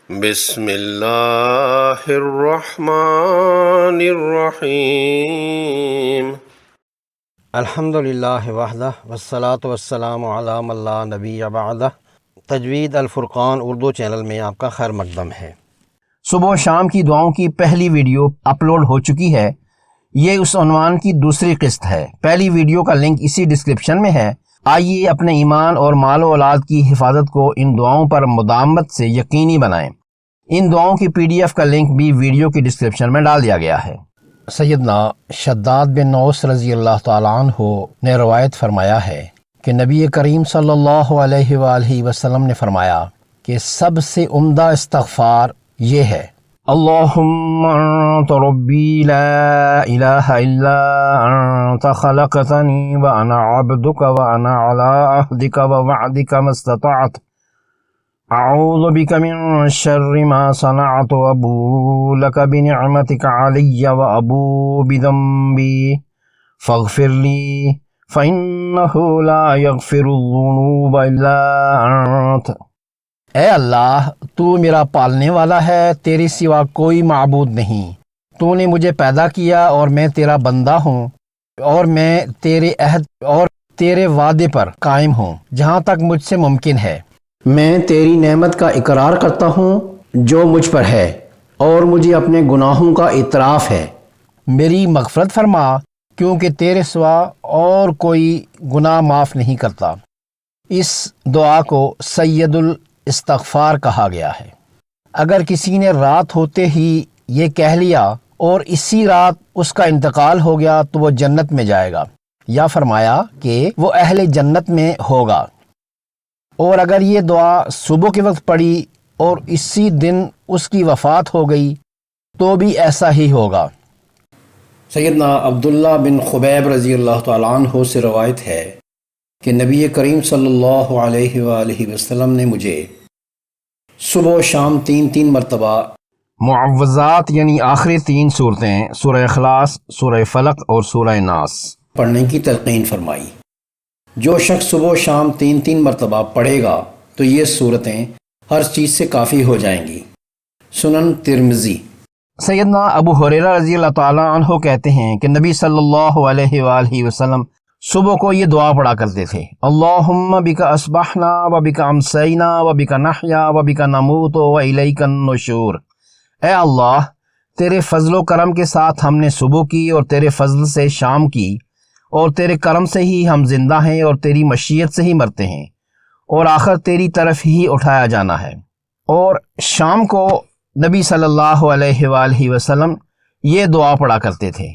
بسم اللہ الرحمن الرحیم۔ الحمد للہ وحدہ والصلاة والسلام علی من لا نبی بعدہ۔ تجوید الفرقان اردو چینل میں آپ کا خیر مقدم ہے۔ صبح و شام کی دعاؤں کی پہلی ویڈیو اپلوڈ ہو چکی ہے۔ یہ اس عنوان کی دوسری قسط ہے۔ پہلی ویڈیو کا لنک اسی ڈسکرپشن میں ہے۔ آئیے اپنے ایمان اور مال و اولاد کی حفاظت کو ان دعاؤں پر مداومت سے یقینی بنائیں۔ ان دعاؤں کی PDF کا لنک بھی ویڈیو کی ڈسکرپشن میں ڈال دیا گیا ہے۔ سیدنا شداد بن اوس رضی اللہ تعالیٰ عنہ نے روایت فرمایا ہے کہ نبی کریم صلی اللہ علیہ وآلہ وسلم نے فرمایا کہ سب سے عمدہ استغفار یہ ہے: اللہم انت ربی لا الہ الا انت خلقتنی وانا عبدک وانا علی عہدک ووعدک ما استطعت اعوذ بک من شر ما صنعت وابوء لک بنعمتک علی وابوء بذنبی فاغفر لی فانہ لا یغفر الذنوب الا انت۔ اے اللہ، تو میرا پالنے والا ہے، تیرے سوا کوئی معبود نہیں۔ تو نے مجھے پیدا کیا اور میں تیرا بندہ ہوں، اور میں تیرے عہد اور تیرے وعدے پر قائم ہوں جہاں تک مجھ سے ممکن ہے۔ میں تیری نعمت کا اقرار کرتا ہوں جو مجھ پر ہے، اور مجھے اپنے گناہوں کا اعتراف ہے۔ میری مغفرت فرما، کیونکہ تیرے سوا اور کوئی گناہ معاف نہیں کرتا۔ اس دعا کو سید الاستغفار کہا گیا ہے۔ اگر کسی نے رات ہوتے ہی یہ کہہ لیا اور اسی رات اس کا انتقال ہو گیا تو وہ جنت میں جائے گا، یا فرمایا کہ وہ اہل جنت میں ہوگا۔ اور اگر یہ دعا صبح کے وقت پڑھی اور اسی دن اس کی وفات ہو گئی تو بھی ایسا ہی ہوگا۔ سیدنا عبداللہ بن خبیب رضی اللہ تعالیٰ عنہ سے روایت ہے کہ نبی کریم صلی اللہ علیہ وآلہ وسلم نے مجھے صبح و شام تین مرتبہ معوذات یعنی آخری 3 صورتیں سورہ اخلاص، سورہ فلق اور سورہ ناس پڑھنے کی تلقین فرمائی۔ جو شخص صبح و شام 3 مرتبہ پڑھے گا تو یہ صورتیں ہر چیز سے کافی ہو جائیں گی۔ سنن ترمذی۔ سیدنا ابو ہریرہ رضی اللہ تعالیٰ عنہ کہتے ہیں کہ نبی صلی اللہ علیہ وآلہ وسلم صبح کو یہ دعا پڑھا کرتے تھے: اللہم بک اصبحنا و بک امسینا و بک نحیا و بک نموت و الیک النشور۔ اے اللہ، تیرے فضل و کرم کے ساتھ ہم نے صبح کی، اور تیرے فضل سے شام کی، اور تیرے کرم سے ہی ہم زندہ ہیں، اور تیری مشیت سے ہی مرتے ہیں، اور آخر تیری طرف ہی اٹھایا جانا ہے۔ اور شام کو نبی صلی اللہ علیہ وآلہ وسلم یہ دعا پڑھا کرتے تھے: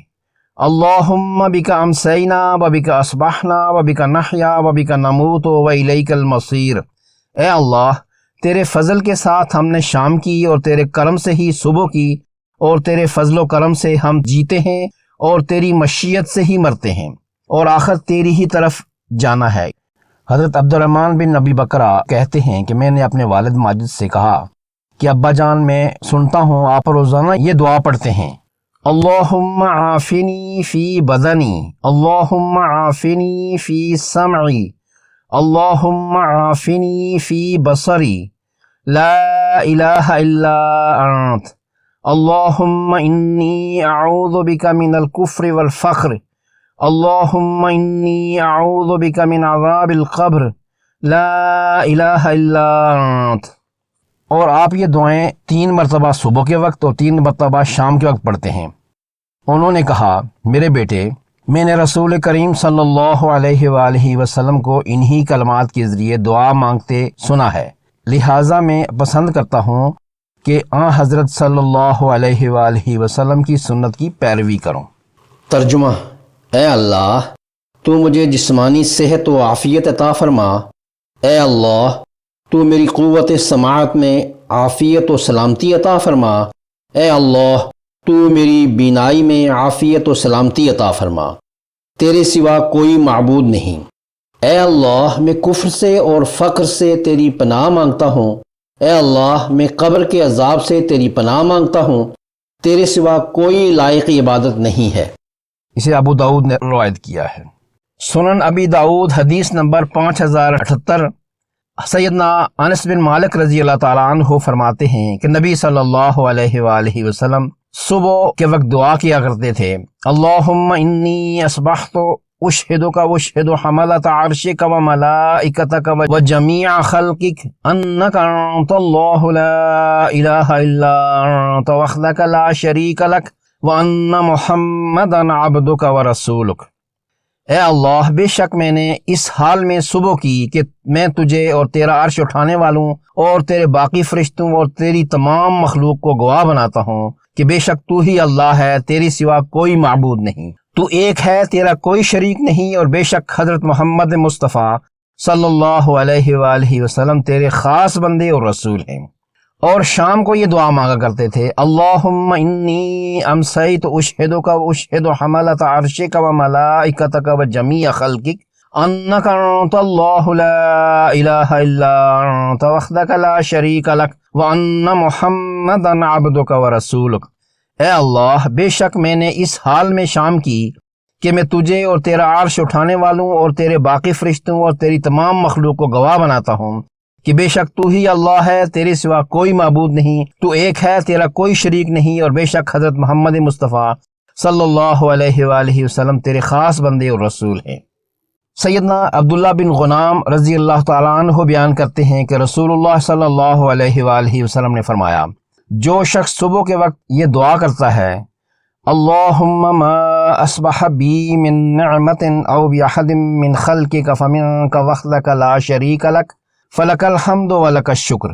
اللہم بک امسینا و بک اصبحنا و بک نحیا و بک نموت و الیک المصیر۔ اے اللہ، تیرے فضل کے ساتھ ہم نے شام کی، اور تیرے کرم سے ہی صبح کی، اور تیرے فضل و کرم سے ہم جیتے ہیں، اور تیری مشیت سے ہی مرتے ہیں، اور آخر تیری ہی طرف جانا ہے۔ حضرت عبد الرحمن بن ابی بکرہ کہتے ہیں کہ میں نے اپنے والد ماجد سے کہا کہ ابا جان، میں سنتا ہوں آپ روزانہ یہ دعا پڑھتے ہیں: اللہم عافنی فی بدنی، اللہم عافنی فی سمعی، اللہم عافنی فی بصری، لا الہ الا انت، اللہم انی اعوذ بک من الکفر والفقر، اللہم انی اعوذ بک من عذاب القبر، لا الہ الا انت۔ اور آپ یہ دعائیں 3 مرتبہ صبح کے وقت اور 3 مرتبہ شام کے وقت پڑھتے ہیں۔ انہوں نے کہا: میرے بیٹے، میں نے رسول کریم صلی اللہ علیہ وآلہ وسلم کو انہی کلمات کے ذریعے دعا مانگتے سنا ہے، لہٰذا میں پسند کرتا ہوں کہ حضرت صلی اللہ علیہ وآلہ وسلم کی سنت کی پیروی کروں۔ ترجمہ: اے اللہ، تو مجھے جسمانی صحت و عافیت عطا فرما۔ اے اللہ، تو میری قوت سماعت میں عافیت و سلامتی عطا فرما۔ اے اللہ، تو میری بینائی میں عافیت و سلامتی عطا فرما۔ تیرے سوا کوئی معبود نہیں۔ اے اللہ، میں کفر سے اور فقر سے تیری پناہ مانگتا ہوں۔ اے اللہ، میں قبر کے عذاب سے تیری پناہ مانگتا ہوں۔ تیرے سوا کوئی لائق عبادت نہیں ہے۔ اسے ابو داؤد نے روایت کیا ہے۔ سنن ابی داؤد حدیث نمبر 5078۔ سیدنا انس بن مالک رضی اللہ تعالیٰ عنہ فرماتے ہیں کہ نبی صلی اللہ علیہ وآلہ وسلم صبح کے وقت دعا کیا کرتے تھے، اللہم انی اصبحت اشہدک واشہد حملۃ عرشک وملائکتک وجمیع خلقک انک انت اللہ لا الہ الا انت وحدک لا شریک لک وان محمدا عبدک ورسولک۔ اے اللہ، بے شک میں نے اس حال میں صبح کی کہ میں تجھے اور تیرا عرش اٹھانے والوں اور تیرے باقی فرشتوں اور تیری تمام مخلوق کو گواہ بناتا ہوں کہ بے شک تو ہی اللہ ہے، تیری سوا کوئی معبود نہیں، تو ایک ہے، تیرا کوئی شریک نہیں، اور بے شک حضرت محمد مصطفیٰ صلی اللہ علیہ وآلہ وسلم تیرے خاص بندے اور رسول ہیں۔ اور شام کو یہ دعا مانگا کرتے تھے، اللہم انی امسیت اشہدک واشہد حملۃ عرشک وملائکتک وجمیع خلقک انک انت اللہ لا الہ الا انت وحدک لا شریک لک وان محمدا عبدک ورسولک۔ اے اللہ، بے شک میں نے اس حال میں شام کی کہ میں تجھے اور تیرا عرش اٹھانے والوں اور تیرے باقی فرشتوں اور تیری تمام مخلوق کو گواہ بناتا ہوں کہ بے شک تو ہی اللہ ہے، تیرے سوا کوئی معبود نہیں، تو ایک ہے، تیرا کوئی شریک نہیں، اور بے شک حضرت محمد مصطفیٰ صلی اللہ علیہ وآلہ وسلم تیرے خاص بندے اور رسول ہیں۔ سیدنا عبداللہ بن غنام رضی اللہ تعالیٰ عنہ بیان کرتے ہیں کہ رسول اللہ صلی اللہ علیہ وآلہ وسلم نے فرمایا، جو شخص صبح کے وقت یہ دعا کرتا ہے، اللہم ما اصبح بی من نعمت او باحد من خلقک فمنک وحدک لا شریک لک فلک الحمد ولک الشکر۔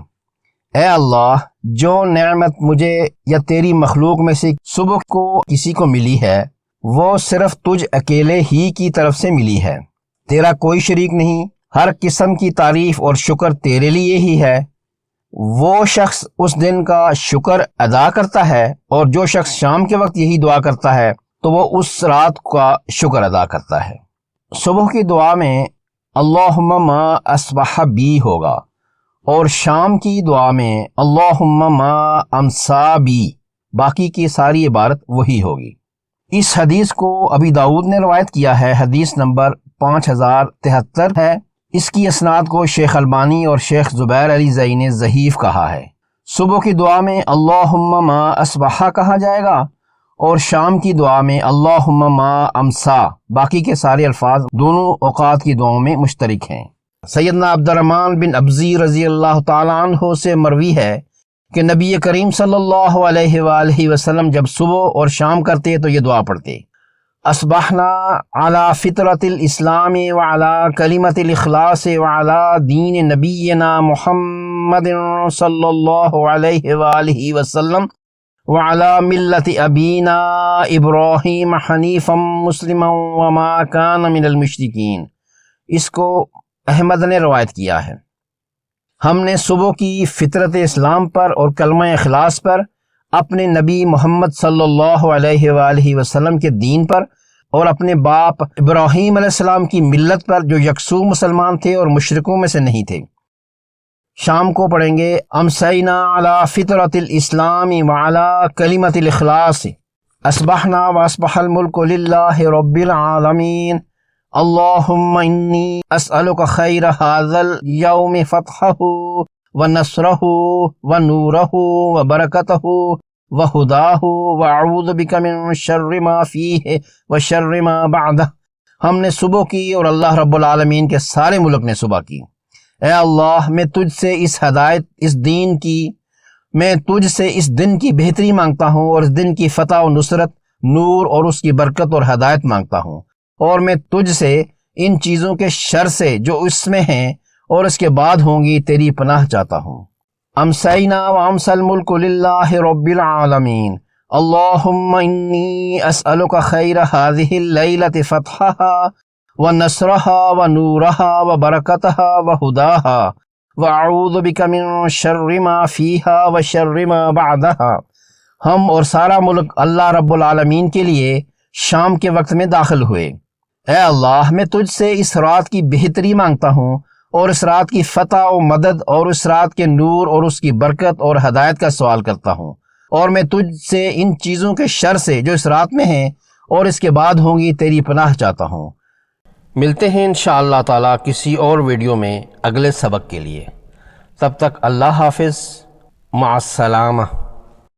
اے اللہ، جو نعمت مجھے یا تیری مخلوق میں سے صبح کو کسی کو ملی ہے وہ صرف تجھ اکیلے ہی کی طرف سے ملی ہے، تیرا کوئی شریک نہیں، ہر قسم کی تعریف اور شکر تیرے لیے ہی ہے۔ وہ شخص اس دن کا شکر ادا کرتا ہے، اور جو شخص شام کے وقت یہی دعا کرتا ہے تو وہ اس رات کا شکر ادا کرتا ہے۔ صبح کی دعا میں اللہم ما اصبح بی ہوگا، اور شام کی دعا میں اللہم ما امسا بی، باقی کی ساری عبارت وہی ہوگی۔ اس حدیث کو ابی داؤد نے روایت کیا ہے، حدیث نمبر 5073 ہے۔ اس کی اسناد کو شیخ البانی اور شیخ زبیر علی زئی نے ضعیف کہا ہے۔ صبح کی دعا میں اللہم ما اصبح کہا جائے گا، اور شام کی دعا میں اللہم ما امسا، باقی کے سارے الفاظ دونوں اوقات کی دعاؤں میں مشترک ہیں۔ سیدنا عبد الرحمن بن ابزی رضی اللہ تعالیٰ عنہ سے مروی ہے کہ نبی کریم صلی اللہ علیہ وآلہ وسلم جب صبح اور شام کرتے تو یہ دعا پڑھتے، اصبحنا علی فطرت الاسلام وعلی کلمت الاخلاص وعلی دین نبینا محمد صلی اللہ علیہ وآلہ وسلم وعلی ملت ابینا ابراہیم حنیفا مسلما وما کان من المشرکین۔ اس کو احمد نے روایت کیا ہے۔ ہم نے صبح کی فطرت اسلام پر اور کلمہ اخلاص پر، اپنے نبی محمد صلی اللہ علیہ وآلہ وسلم کے دین پر، اور اپنے باپ ابراہیم علیہ السلام کی ملت پر جو یکسو مسلمان تھے اور مشرکوں میں سے نہیں تھے۔ شام کو پڑھیں گے، امسینا علی فطرت الاسلام وعلی کلمت الاخلاص اصبحنا واصبح الملک للہ رب العالمین اللہم انی اسألک خیر ھذا اليوم فتحہ ونصرہ ونورہ وبرکتہ وہداہ واعوذ بک من شر ما فیہ وشر ما بعدہ۔ ہم نے صبح کی اور اللہ رب العالمین کے سارے ملک نے صبح کی۔ اے اللہ، میں تجھ سے اس دن کی بہتری مانگتا ہوں، اور اس دن کی فتح و نصرت، نور اور اس کی برکت اور ہدایت مانگتا ہوں، اور میں تجھ سے ان چیزوں کے شر سے جو اس میں ہیں اور اس کے بعد ہوں گی تیری پناہ چاہتا ہوں۔ امسینا وامسی الملک للہ رب العالمین اللہم انی اسألک خیر هذه اللیلۃ فتحها ونصرها ونورها وبرکتها وہداها واعوذ بک من شر ما فیہا وشر ما بعدها۔ ہم اور سارا ملک اللہ رب العالمین کے لیے شام کے وقت میں داخل ہوئے۔ اے اللہ، میں تجھ سے اس رات کی بہتری مانگتا ہوں، اور اس رات کی فتح و مدد، اور اس رات کے نور اور اس کی برکت اور ہدایت کا سوال کرتا ہوں، اور میں تجھ سے ان چیزوں کے شر سے جو اس رات میں ہیں اور اس کے بعد ہوں گی تیری پناہ چاہتا ہوں۔ ملتے ہیں انشاءاللہ تعالی کسی اور ویڈیو میں اگلے سبق کے لیے. تب تک اللہ حافظ، مع السلامہ.